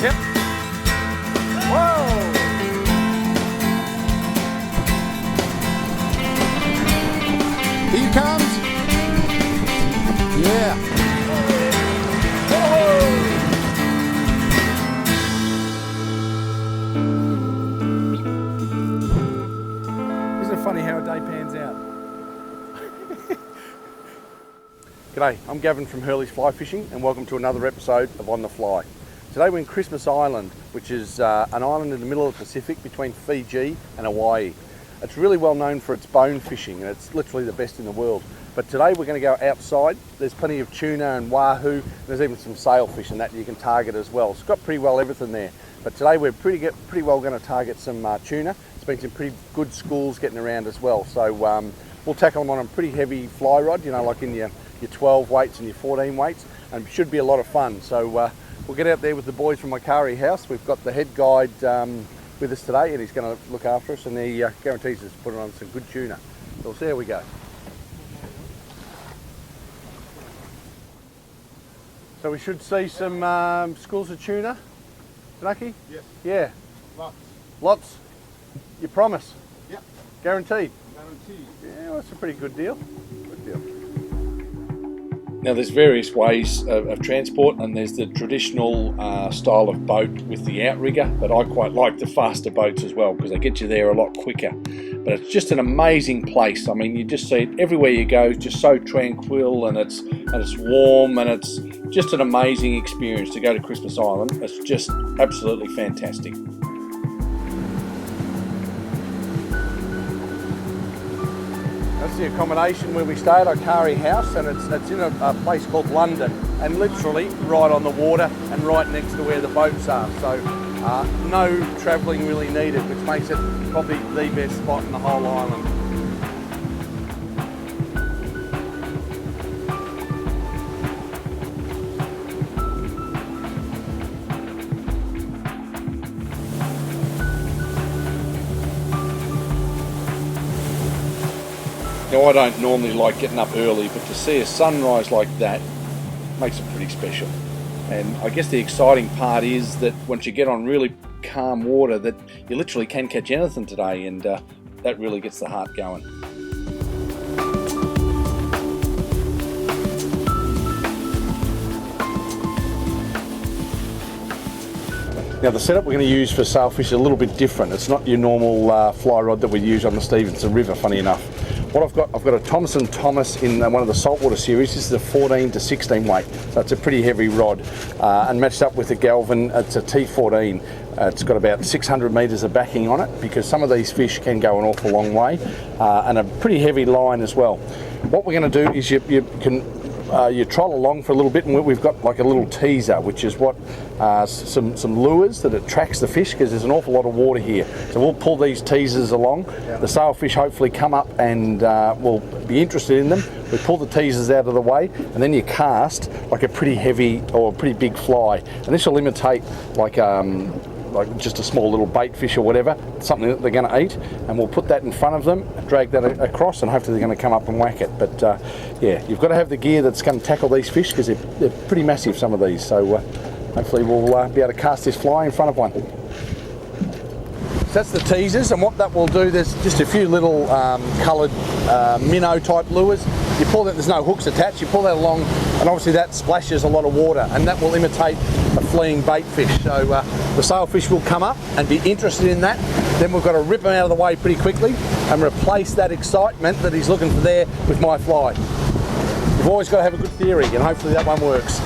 Yep. Whoa! Here he comes. Yeah. Isn't it funny how a day pans out? G'day, I'm Gavin from Hurley's Fly Fishing and welcome to another episode of On The Fly. Today we're in Christmas Island, which is an island in the middle of the Pacific between Fiji and Hawaii. It's really well known for its bone fishing and it's literally the best in the world. But today we're going to go outside. There's plenty of tuna and wahoo, and there's even some sailfish and that you can target as well. It's got pretty well everything there. But today we're pretty well going to target some tuna. There's been some pretty good schools getting around as well. So we'll tackle them on a pretty heavy fly rod, you know, like in your 12 weights and your 14 weights, and it should be a lot of fun. So we'll get out there with the boys from Makari House. We've got the head guide with us today and he's going to look after us, and he guarantees us to put on some good tuna. So we'll see how we go. So we should see some schools of tuna. Tanaki? Yes. Yeah. Lots. Lots? You promise? Yep. Guaranteed? Guaranteed. Yeah, well, that's a pretty good deal. Good deal. Now there's various ways of transport, and there's the traditional style of boat with the outrigger, but I quite like the faster boats as well because they get you there a lot quicker. But it's just an amazing place. I mean, you just see it everywhere you go, just so tranquil, and it's warm, and it's just an amazing experience to go to Christmas Island. It's just absolutely fantastic. That's the accommodation where we stay at Makari House, and it's in a place called London, and literally right on the water and right next to where the boats are. So no travelling really needed, which makes it probably the best spot in the whole island. Now I don't normally like getting up early, but to see a sunrise like that makes it pretty special. And I guess the exciting part is that once you get on really calm water, that you literally can catch anything today, and that really gets the heart going. Now the setup we're going to use for sailfish is a little bit different. It's not your normal fly rod that we use on the Stevenson River, funny enough. What I've got a Thompson Thomas in one of the saltwater series. This is a 14 to 16 weight, so it's a pretty heavy rod, and matched up with the Galvin, it's a T14. It's got about 600 metres of backing on it because some of these fish can go an awful long way, and a pretty heavy line as well. What we're going to do is you troll along for a little bit, and we've got like a little teaser, which is what some lures that attracts the fish because there's an awful lot of water here. So we'll pull these teasers along. The sailfish hopefully come up and we'll be interested in them. We pull the teasers out of the way, and then you cast like a pretty heavy or a pretty big fly, and this will imitate like just a small little bait fish or whatever, something that they're going to eat, and we'll put that in front of them, drag that across, and hopefully they're going to come up and whack it. But yeah, you've got to have the gear that's going to tackle these fish because they're pretty massive, some of these. So hopefully we'll be able to cast this fly in front of one. So that's the teasers, and what that will do, there's just a few little coloured minnow type lures. You pull that, there's no hooks attached, you pull that along, and obviously that splashes a lot of water, and that will imitate a fleeing bait fish. So the sailfish will come up and be interested in that. Then we've got to rip him out of the way pretty quickly and replace that excitement that he's looking for there with my fly. You've always got to have a good theory, and hopefully that one works.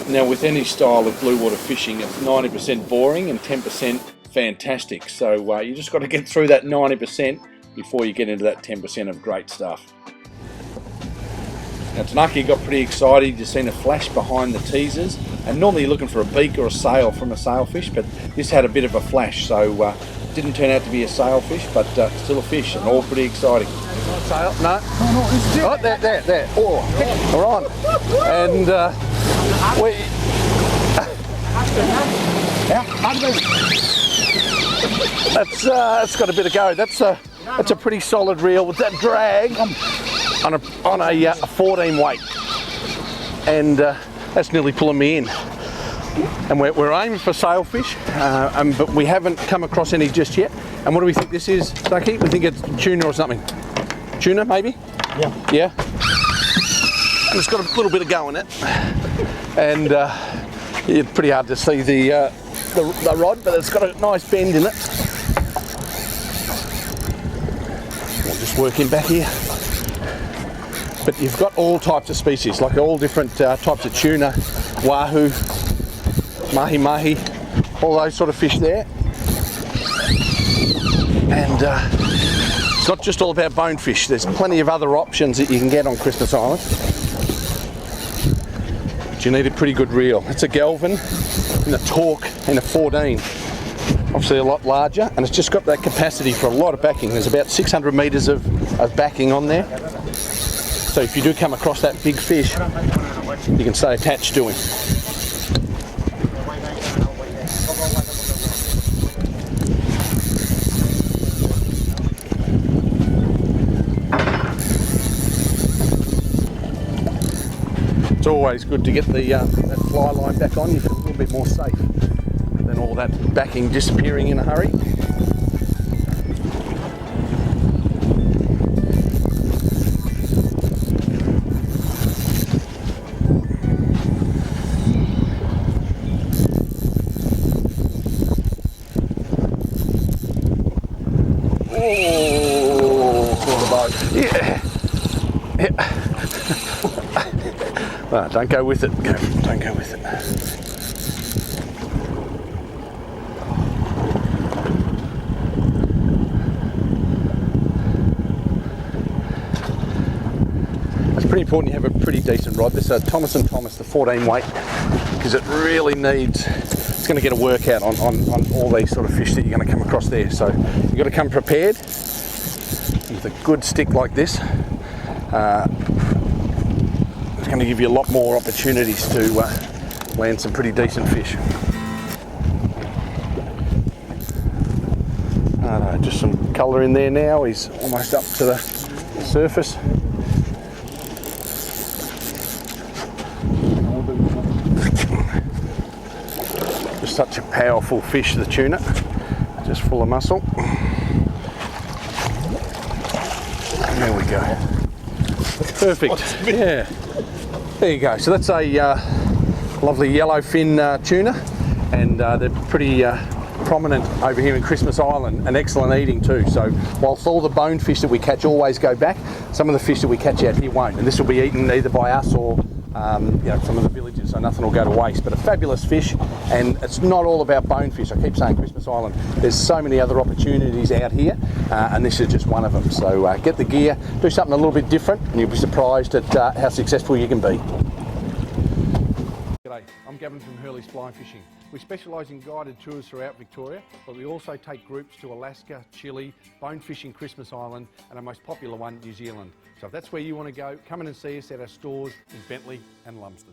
Now with any style of blue water fishing, it's 90% boring and 10% fantastic. So you just got to get through that 90% before you get into that 10% of great stuff. Now Tanaki got pretty excited, he'd just seen a flash behind the teasers, And normally you're looking for a beak or a sail from a sailfish, but this had a bit of a flash, so didn't turn out to be a sailfish, but still a fish, and all pretty exciting. Not sail, no. Oh, there. Oh, all right. And that's got a bit of go. That's a pretty solid reel with that drag on a 14 weight, and that's nearly pulling me in. And we're aiming for sailfish, but we haven't come across any just yet. And what do we think this is, Ducky? We think it's tuna or something. Tuna, maybe? Yeah. And it's got a little bit of go in it, and it's pretty hard to see the rod, but it's got a nice bend in it. We'll just work in back here. But you've got all types of species, like all different types of tuna, wahoo, mahi-mahi, all those sort of fish there. And it's not just all about bonefish. There's plenty of other options that you can get on Christmas Island. But you need a pretty good reel. It's a Galvin in a Torque in a 14. Obviously a lot larger, and it's just got that capacity for a lot of backing. There's about 600 metres of backing on there. So if you do come across that big fish, you can stay attached to him. It's always good to get that fly line back on. You feel a little bit more safe than all that backing disappearing in a hurry. Yeah. Oh, don't go with it. Don't go with it. It's pretty important you have a pretty decent rod. This is a Thomas & Thomas, the 14 weight, because it really needs, it's going to get a workout on all these sort of fish that you're going to come across there. So you've got to come prepared with a good stick like this. It's going to give you a lot more opportunities to land some pretty decent fish. Just some colour in there now. He's almost up to the surface. Just such a powerful fish, the tuna. Just full of muscle. And there we go. Perfect. Yeah. There you go. So that's a lovely yellowfin tuna, and they're pretty prominent over here in Christmas Island, and excellent eating too. So whilst all the bonefish that we catch always go back, some of the fish that we catch out here won't, and this will be eaten either by us or some of the villages, so nothing will go to waste. But a fabulous fish, and it's not all about bonefish. I keep saying Christmas Island, there's so many other opportunities out here, and this is just one of them. So get the gear, do something a little bit different, and you'll be surprised at how successful you can be. G'day, I'm Gavin from Hurley's Fly Fishing. We specialise in guided tours throughout Victoria, but we also take groups to Alaska, Chile, bone fishing Christmas Island, and our most popular one, New Zealand. So if that's where you want to go, come in and see us at our stores in Bentley and Lumsden.